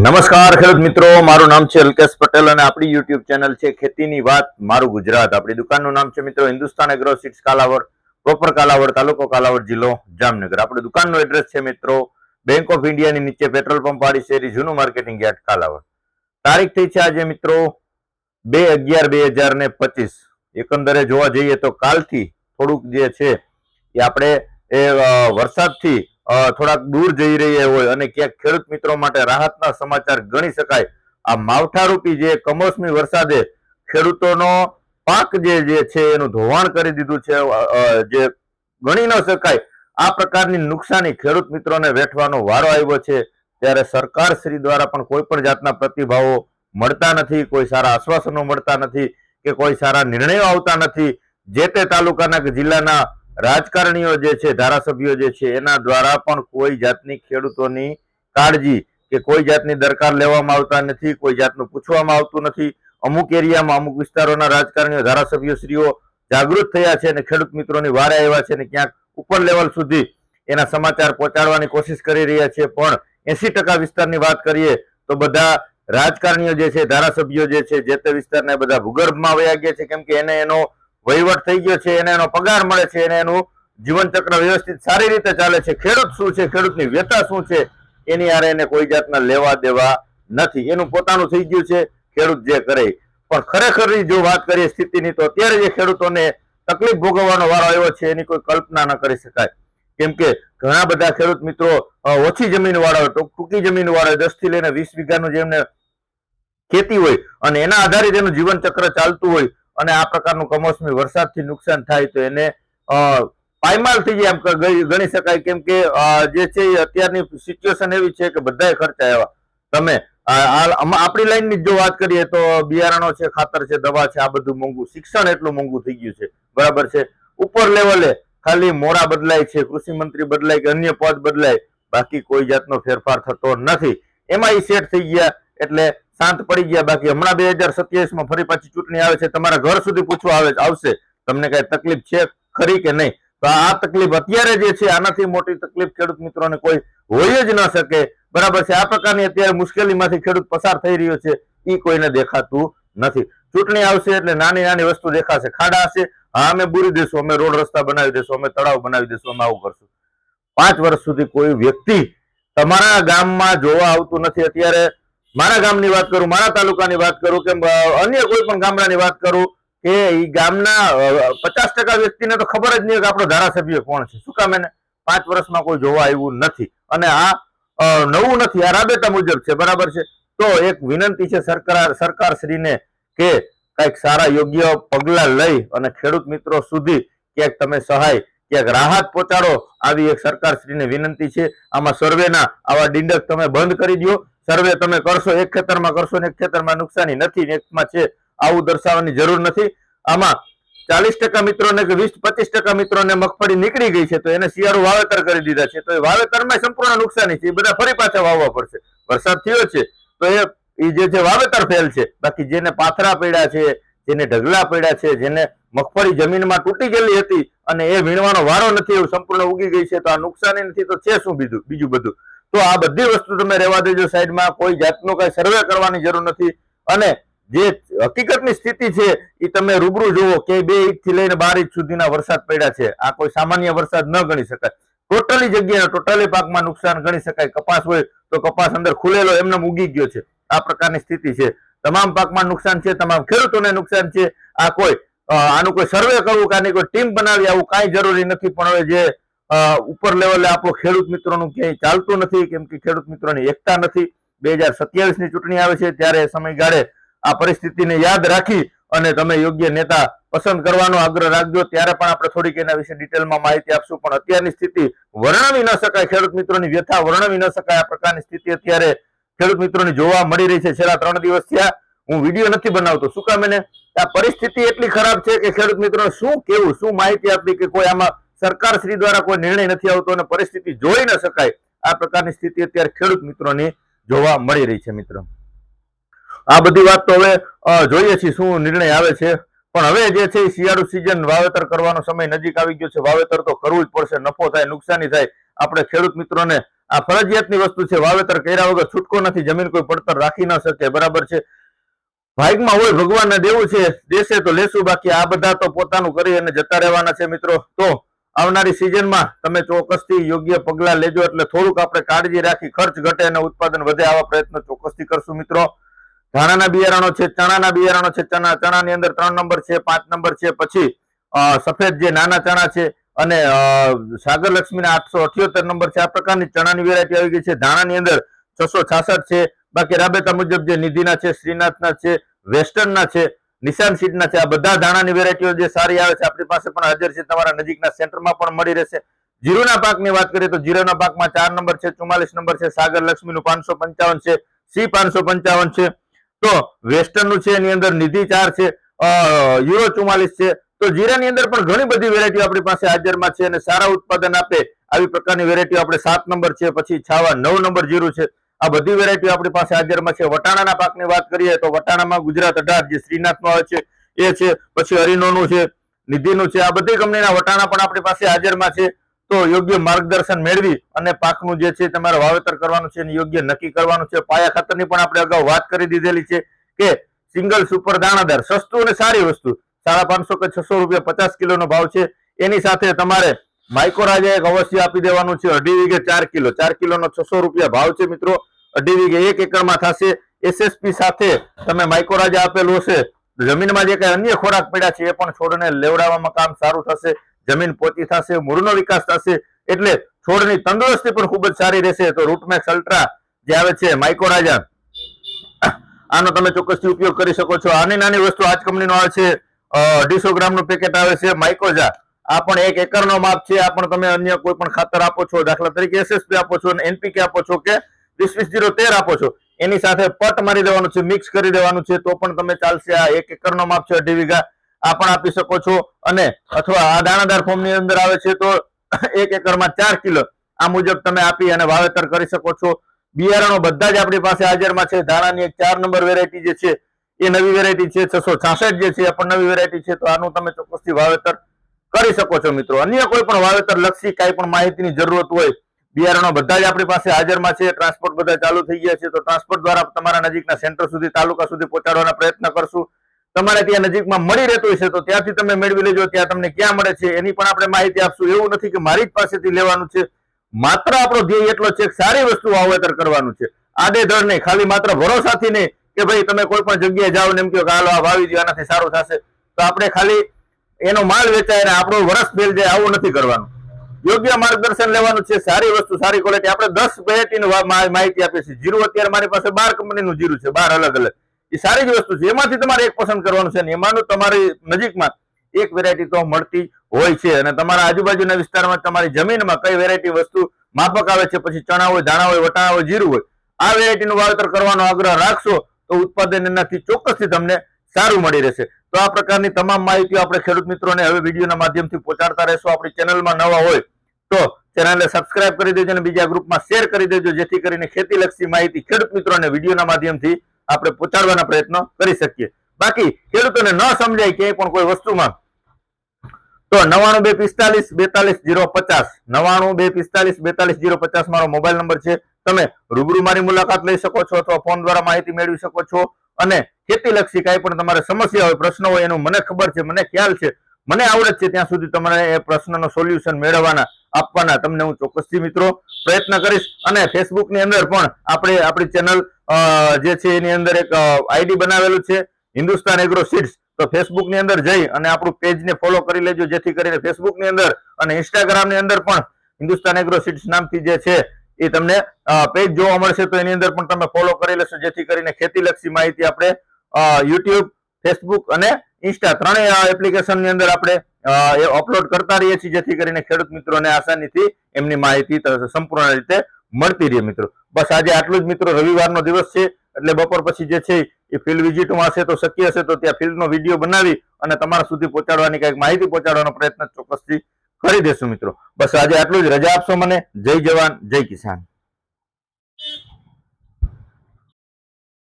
નમસ્કાર ખેડૂત મિત્રો, મારું નામ છે અલ્કેશ પટેલ અને આપણી યુટ્યુબ ચેનલ છે ખેતીની વાત મારું ગુજરાત. આપણી દુકાનનું નામ છે મિત્રો Hindustan agro seeds Kalavad, proper Kalavad, તાલુકો કાલાવડ, જિલ્લો જામનગર. આપણી દુકાનનું એડ્રેસ છે મિત્રો બેંક ઓફ ઇન્ડિયાની નીચે પેટ્રોલ પંપ વાળી શેરી, જૂનું માર્કેટિંગ યાર્ડ કાલાવડ. તારીખ થઈ છે આજે મિત્રો 2/11/2025. એકંદરે જોવા જઈએ તો કાલથી થોડુંક જે છે એ આપણે વરસાદથી થોડાક દૂર જઈ રહ્યા હોય અને ક્યાંક ખેડૂત મિત્રો માટે રાહતના સમાચાર ગણી શકાય. આ માવઠારૂપી જે કમોસમી વરસાદે ખેડૂતોનો પાક જે છે એનું ધોવાણ કરી દીધું છે, જે ગણી ન શકાય. આ પ્રકારની નુકસાની ખેડૂત મિત્રોને વેઠવાનો વારો આવ્યો છે. ત્યારે સરકાર શ્રી દ્વારા પણ કોઈ પણ જાતના પ્રતિભાવો મળતા નથી, કોઈ સારા આશ્વાસનો મળતા નથી કે કોઈ સારા નિર્ણયો આવતા નથી. જે તે તાલુકાના કે જિલ્લાના રાજકારણીઓ જે છે, ધારાસભ્યો જે છે, એના દ્વારા પણ કોઈ જાતની ખેડૂતોની કાળજી કે કોઈ જાતની દરકાર લેવામાં આવતા નથી, કોઈ જાતનું પૂછવામાં આવતું નથી. અમુક એરિયામાં અમુક વિસ્તારોના રાજકારણીઓ, ધારાસભ્યો શ્રીઓ જાગૃત થયા છે અને ખેડૂત મિત્રોની વારે આવ્યા છે અને ક્યાંક ઉપર લેવલ સુધી એના સમાચાર પહોંચાડવાની કોશિશ કરી રહ્યા છે. પણ 80% વિસ્તારની વાત કરીએ તો બધા રાજકારણીઓ જે છે, ધારાસભ્યો જે છે, જે તે વિસ્તારના બધા ભૂગર્ભમાં વયા ગયા છે, કેમ કે એને એનો વહીવટ થઈ ગયો છે, એને એનો પગાર મળે છે, એને એનું જીવન ચક્ર વ્યવસ્થિત સારી રીતે ચાલે છે. ખેડૂત શું છે, ખેડૂતની વ્યથા શું છે, એની આરે એને કોઈ જાતના લેવા દેવા નથી. એનું પોતાનું થઈ ગયું છે, ખેડૂત જે કરે. પણ ખરેખર જો વાત કરીએ સ્થિતિની, તો અત્યારે જે ખેડૂતોને તકલીફ ભોગવવાનો વારો આવ્યો છે એની કોઈ કલ્પના ન કરી શકાય. કેમ કે ઘણા બધા ખેડૂત મિત્રો ઓછી જમીન વાળા હોય, ટૂંકી જમીન વાળા હોય, 10 થી લઈને 20 વીઘાનું જેમને ખેતી હોય અને એના આધારિત એનું જીવન ચક્ર ચાલતું હોય અને આ પ્રકારનું કમોસમી વરસાદથી નુકસાન થાય તો એને પાયમાલ થઈ જાય એમ ગણી શકાય. કેમ કે જે છે અત્યારની સિચ્યુએશન એવી છે કે બધાય ખર્ચા એવા. તમે આપણી લાઈનની જો વાત કરીએ તો બિયારણો છે, ખાતર છે, દવા છે, આ બધું મોંઘું. શિક્ષણ એટલું મોંઘું થઈ ગયું છે, બરાબર છે. ઉપર લેવલે ખાલી મોરા બદલાય છે, કૃષિ મંત્રી બદલાય કે અન્ય પદ બદલાય, બાકી કોઈ જાતનો ફેરફાર થતો નથી. એમાં એ સેટ થઈ ગયા એટલે શાંત પડી ગયા. બાકી હમણાં 2027માં ફરી પાછી ચૂંટણી આવે છે, તમારા ઘર સુધી પૂછવા આવશે તમને કઈ તકલીફ છે ખરી કે નહીં. તો આ તકલીફ અત્યારે જે છે આનાથી મોટી તકલીફ ખેડૂત મિત્રોને કોઈ હોય જ ન શકે, બરાબર છે. આ પ્રકારની અત્યારે મુશ્કેલીમાંથી ખેડૂત પસાર થઈ રહ્યો છે, એ કોઈને દેખાતું નથી. ચૂંટણી આવશે એટલે નાની નાની વસ્તુ દેખાશે. ખાડા હશે, હા અમે બુરી દેશું, અમે રોડ રસ્તા બનાવી દેશું, અમે તળાવ બનાવી દેશું, અમે આવું કરશું. 5 વર્ષ સુધી કોઈ વ્યક્તિ તમારા ગામમાં જોવા આવતું નથી. અત્યારે મારા ગામની વાત કરું, મારા તાલુકાની વાત કરું કે અન્ય કોઈ પણ ગામડાની વાત કરું કે એ ગામના 50% વ્યક્તિને તો ખબર જ નહીં કે આપણો ધારાસભ્ય કોણ છે. શું કામ? એને 5 વર્ષમાં કોઈ જોવા આવ્યું નથી. અને આ નવું નથી, આ રાબેતા મુજબ છે, બરાબર છે. તો એક વિનંતી છે સરકાર શ્રીને કે કઈક સારા યોગ્ય પગલા લઈ અને ખેડૂત મિત્રો સુધી ક્યાંક તમે સહાય, ક્યાંક રાહત પહોંચાડો, આવી એક સરકાર શ્રીને વિનંતી છે. આમાં સર્વેના આવા ડીંડક તમે બંધ કરી દો. સર્વે તમે કરશો, એક ખેતરમાં કરશો ને એક ખેતરમાં નુકસાની નથી, એકમાં છે, આવું દર્શાવવાની જરૂર નથી. આમાં 40% મિત્રોને કે 20-25% મિત્રોને મગફળી નીકળી ગઈ છે તો એને શિયાળુ વાવેતર કરી દીધા છે, તો એ વાવેતરમાં સંપૂર્ણ નુકસાની છે. એ બધા ફરી પાછા વાવવા પડશે. વરસાદ થયો છે તો એ જે છે વાવેતર ફેલ છે. બાકી જેને પાથરા પડ્યા છે, જેને ઢગલા પડ્યા છે, જેને મગફળી જમીનમાં તૂટી ગયેલી હતી અને એ વીણવાનો વારો નથી, એવું સંપૂર્ણ ઉગી ગઈ છે, તો આ નુકસાની નથી તો છે શું બીજું બધું. તો આ બધી વસ્તુ તમે રહેવા દેજો સાઈડમાં. કોઈ જાતનો કઈ સર્વે કરવાની જરૂર નથી. અને જે હકીકતની સ્થિતિ છે એ તમે રૂબરૂ જુઓ કે 2 ઇંચ થી લઈને 12 ઇંચ સુધીના વરસાદ પડ્યા છે. આ કોઈ સામાન્ય વરસાદ ન ગણી શકાય. ટોટલી જગ્યાએ ટોટલી પાકમાં નુકસાન ગણી શકાય. કપાસ હોય તો કપાસ અંદર ખુલેલો એમને ઉગી ગયો છે. આ પ્રકારની સ્થિતિ છે. તમામ પાકમાં નુકસાન છે, તમામ ખેડૂતોને નુકસાન છે. આનું કોઈ સર્વે કરવું કે આની કોઈ ટીમ બનાવી આવું કાંઈ જરૂરી નથી. પણ હવે જે ઉપર લેવલે આપણો ખેડૂત મિત્રોનું ક્યાંય ચાલતું નથી, કેમ કે ખેડૂત મિત્રોની એકતા નથી. 2027ની ચૂંટણી આવે છે ત્યારે સમયગાળે આ પરિસ્થિતિને યાદ રાખી અને તમે યોગ્ય નેતા પસંદ કરવાનો આગ્રહ રાખજો. ત્યારે પણ આપણે થોડીક એના વિશે ડિટેલમાં માહિતી આપશું. પણ અત્યારની સ્થિતિ વર્ણવી ન શકાય, ખેડૂત મિત્રોની વ્યથા વર્ણવી ન શકાય. આ પ્રકારની સ્થિતિ અત્યારે ખેડૂત મિત્રોની જોવા મળી રહી છે. છેલ્લા 3 દિવસ થયા હું વિડીયો નથી બનાવતો. શું કામ? એને આ પરિસ્થિતિ એટલી ખરાબ છે કે ખેડૂત મિત્રોને શું કેવું, શું માહિતી આપવી કે કોઈ આમાં સરકાર શ્રી દ્વારા કોઈ નિર્ણય નથી આવતો અને પરિસ્થિતિ જોઈ ન શકાય. આ પ્રકારની સ્થિતિ અત્યારે ખેડૂત મિત્રોની જોવા મળી રહી છે. મિત્રો, આ બધી વાત તો હવે જોઈએ છીએ શું નિર્ણય આવે છે. પણ હવે જે છે શિયાળુ સિઝન, વાવેતર કરવાનો સમય નજીક આવી ગયો છે. વાવેતર તો કરવું જ પડશે. નફો થાય, નુકસાની થાય, આપણે ખેડૂત મિત્રોને આ ફરજિયાતની વસ્તુ છે. વાવેતર કર્યા વગર છૂટકો નથી. જમીન કોઈ પડતર રાખી ન શકે. બરાબર છે. ભાગમાં હોય ભગવાનને દેવું છે, દેશે તો લેશું, બાકી આ બધા તો પોતાનું કરી અને જતા રહેવાના છે મિત્રો. તો આવનારી સિઝનમાં તમે ચોક્કસથી યોગ્ય પગલા લેજો, એટલે થોડુંક આપણે કાળજી રાખી ખર્ચ ઘટે અને ઉત્પાદન વધે આવા પ્રયત્નો ચોક્કસથી કરશું મિત્રો. ધાણાના બિયારણો છે, ચણાના બિયારણો છે. ચણાની અંદર 3 નંબર છે, 5 નંબર છે, પછી સફેદ જે નાના ચણા છે અને સાગર લક્ષ્મીના 878 નંબર છે. આ પ્રકારની ચણાની વેરાયટી આવી ગઈ છે. ધાણાની અંદર 666 છે. બાકી રાબેતા મુજબ જે નિધિના છે, શ્રીનાથના છે, વેસ્ટર્નના છે, નિશાન સીડના છે, આ બધા ધાણાની વેરાયટીઓ જે સારી આવે છે આપણી પાસે પણ હાજર છે. તમારા નજીકના સેન્ટરમાં પણ મળી રહેશે. જીરુના પાકની વાત કરીએ તો જીરુના પાકમાં 4 નંબર છે, 44 નંબર છે, સાગર લક્ષ્મીનું 555 છે, સી 555 છે. તો વેસ્ટર્નનું છે, એની અંદર નિધિ 4 છે, યુરો 44 છે. તો જીરાની અંદર પણ ઘણી બધી વેરાયટીઓ આપણી પાસે હાજરમાં છે અને સારા ઉત્પાદન આપે આવી પ્રકારની વેરાયટીઓ આપણે 7 નંબર છે, પછી છાવા 9 નંબર જીરું છે. આ બધી વેરાયટીઓ આપણી પાસે હાજરમાં છે. વટાણાના પાકની વાત કરીએ તો વટાણામાં ગુજરાત 18 જે શ્રીનાથમાં આવે છે એ છે, પછી હરિનોનું છે, નિધિનું છે. આ બધી કંપનીના વટાણા પણ આપણી પાસે હાજરમાં છે. તો યોગ્ય માર્ગદર્શન મેળવી અને પાકનું જે છે તમારે વાવેતર કરવાનું છે અને યોગ્ય નક્કી કરવાનું છે. પાયા ખાતરની પણ આપણે અગાઉ વાત કરી દીધેલી છે કે સિંગલ સુપર દાણાદાર સસ્તું અને સારી વસ્તુ 550 કે 600 રૂપિયા 50 કિલોનો ભાવ છે. એની સાથે તમારે માઇકોરાજા એક અવશ્ય આપી દેવાનું છે. 2.5 વીઘે 4 કિલો, 4 કિલોનો 600 રૂપિયા ભાવ છે મિત્રો. 2.5 વીઘે 1 એકરમાં થશે. SSP સાથે તમે માઇકોરાજા આપેલું હશે. જમીનમાં જે કઈ અન્ય ખોરાક પડ્યા છે એ પણ છોડને લેવડાવવામાં કામ સારું થશે. જમીન પોચી થશે, મૂળનો વિકાસ થશે, એટલે છોડની તંદુરસ્તી પણ ખૂબ જ સારી રહેશે. તો રૂટમેક્સ અલ્ટ્રા જે આવે છે માઇકોરાજા, આનો તમે ચોક્કસથી ઉપયોગ કરી શકો છો. આની નાની વસ્તુ આજ કંપનીનો આવે છે, 250 ગ્રામનું પેકેટ આવે છે માઇકોજા. આ પણ 1 એકરનો માપ છે. આ પણ તમે અન્ય કોઈ પણ ખાતર આપો છો, દાખલા તરીકે SSP આપો છો, NPK આપો છો કે 20-20-0-13 આપો છો, એની સાથે પટ મારી દેવાનું છે, મિક્સ કરી દેવાનું છે, તો પણ તમે ચાલશે. આ 1 એકરનો માપ છે, 2.5 વીઘા, આ પણ આપી શકો છો. અને અથવા આ દાણાદાર ફોર્મની અંદર આવે છે તો 1 એકરમાં 4 કિલો આ મુજબ તમે આપી અને વાવેતર કરી શકો છો. બિયારણો બધા જ આપણી પાસે હાજરમાં છે. ધાણાની એક 4 નંબર વેરાયટી જે છે એ નવી વેરાયટી છે, 666 જે છે એ પણ નવી વેરાયટી છે. તો આનું તમે ચોક્કસથી વાવેતર કરી શકો છો મિત્રો. અન્ય કોઈ પણ વાવેતર લક્ષી કાંઈ પણ માહિતીની જરૂરત હોય, બિયારણો બધા જ આપણી પાસે હાજરમાં છે. ટ્રાન્સપોર્ટ બધા ચાલુ થઈ ગયા છે. તો ટ્રાન્સપોર્ટ દ્વારા તમારા નજીકના સેન્ટર સુધી, તાલુકા સુધી પહોંચાડવાના પ્રયત્ન કરશું. તમારે ત્યાં નજીકમાં મળી રહેતું હશે તો ત્યાંથી તમે મેળવી લેજો. ત્યાં તમને ક્યાં મળે છે એની પણ આપણે માહિતી આપશું. એવું નથી કે મારી જ પાસેથી લેવાનું છે. માત્ર આપણો ધ્યેય એટલો છે કે સારી વસ્તુ વાવેતર કરવાનું છે. આડેધડ નહીં, ખાલી માત્ર ભરોસાથી નહીં કે ભાઈ તમે કોઈ પણ જગ્યાએ જાઓ ને એમ કહો કે હાલો આ વાવી દો, આનાથી સારું થશે. તો આપણે ખાલી એનો માલ વેચાય અને આપણો વરસ ફેલ જાય આવું નથી કરવાનું. યોગ્ય માર્ગદર્શન લેવાનું છે. સારી વસ્તુ, સારી ક્વોલિટી. આપણે 10 વેરાયટીની માહિતી આપીએ છીએ. જીરું અત્યારે મારી પાસે 12 કંપનીનું જીરું છે, 12 અલગ અલગ. એ સારી જ વસ્તુ છે. એમાંથી તમારે એક પસંદ કરવાનું છે. એમાંનું તમારી નજીકમાં એક વેરાયટી તો મળતી હોય છે. અને તમારા આજુબાજુના વિસ્તારમાં તમારી જમીનમાં કઈ વેરાયટી વસ્તુ માફક આવે છે, પછી ચણા હોય, ધાણા હોય, વટાણા હોય, જીરું હોય, આ વેરાયટીનું વાવેતર કરવાનો આગ્રહ રાખશો તો ઉત્પાદન એનાથી ચોક્કસથી તમને સારું મળી રહેશે. તો આ પ્રકારની તમામ માહિતીઓ આપણે ખેડૂત મિત્રોને હવે વિડીયોના માધ્યમથી પહોંચાડતા રહેશું. આપણી ચેનલમાં નવા હોય તો ચેનલને સબસ્ક્રાઇબ કરી દેજો અને બીજા ગ્રુપમાં શેર કરી દેજો, જેથી કરીને ખેતીલક્ષી માહિતી ખેડૂત મિત્રોને વિડીયોના માધ્યમથી આપણે પહોંચાડવાના પ્રયત્નો કરી શકીએ. બાકી ખેડૂતોને ન સમજાય ક્યાંય પણ કોઈ વસ્તુમાં તો 9925424050 9925424050 મારો મોબાઈલ નંબર છે. તમે રૂબરૂ મારી મુલાકાત લઈ શકો છો અથવા ફોન દ્વારા માહિતી મેળવી શકો છો. અને ખેતીલક્ષી કાંઈ પણ તમારે સમસ્યા હોય, પ્રશ્ન હોય, એનું મને ખબર છે, મને ખ્યાલ છે, મને આવડત છે, ત્યાં સુધી તમારે એ પ્રશ્નનો સોલ્યુશન મેળવવાના, આપવાના તમને હું ચોક્કસથી મિત્રો પ્રયત્ન કરીશ. અને ફેસબુકની અંદર પણ આપણે આપણી ચેનલ જે છે એની અંદર એક આઈડી બનાવેલું છે, હિન્દુસ્તાન એગ્રો સીડ્સ. તો ફેસબુકની અંદર જઈ અને આપણું પેજને ફોલો કરી લેજો, જેથી કરીને ફેસબુકની અંદર અને ઇન્સ્ટાગ્રામની અંદર પણ હિન્દુસ્તાન એગ્રો સીડ્સ નામથી જે છે એ તમને પેજ જોવા મળશે. તો એની અંદર પણ તમે ફોલો કરી લેશો, જેથી કરીને ખેતીલક્ષી માહિતી આપણે યુટ્યુબ, ફેસબુક અને ઇન્સ્ટા ત્રણેય એપ્લિકેશનની અંદર આપણે અપલોડ કરતા રહીએ છીએ, જેથી કરીને ખેડૂત મિત્રોને આસાનીથી એમની માહિતી સંપૂર્ણ રીતે મળતી રહે મિત્રો. બસ આજે આટલું જ મિત્રો. રવિવારનો દિવસ છે એટલે બપોર પછી જે છે એ ફિલ્ડ વિઝિટમાં હશે તો શક્ય હશે તો ત્યાં ફિલ્ડનો વિડીયો બનાવી અને તમારા સુધી પહોંચાડવાની કંઈક માહિતી પહોંચાડવાનો પ્રયત્ન ચોક્કસથી કરી દેશું મિત્રો. બસ આજે આટલું જ. રજા આપશો મને. જય જવાન, જય કિસાન.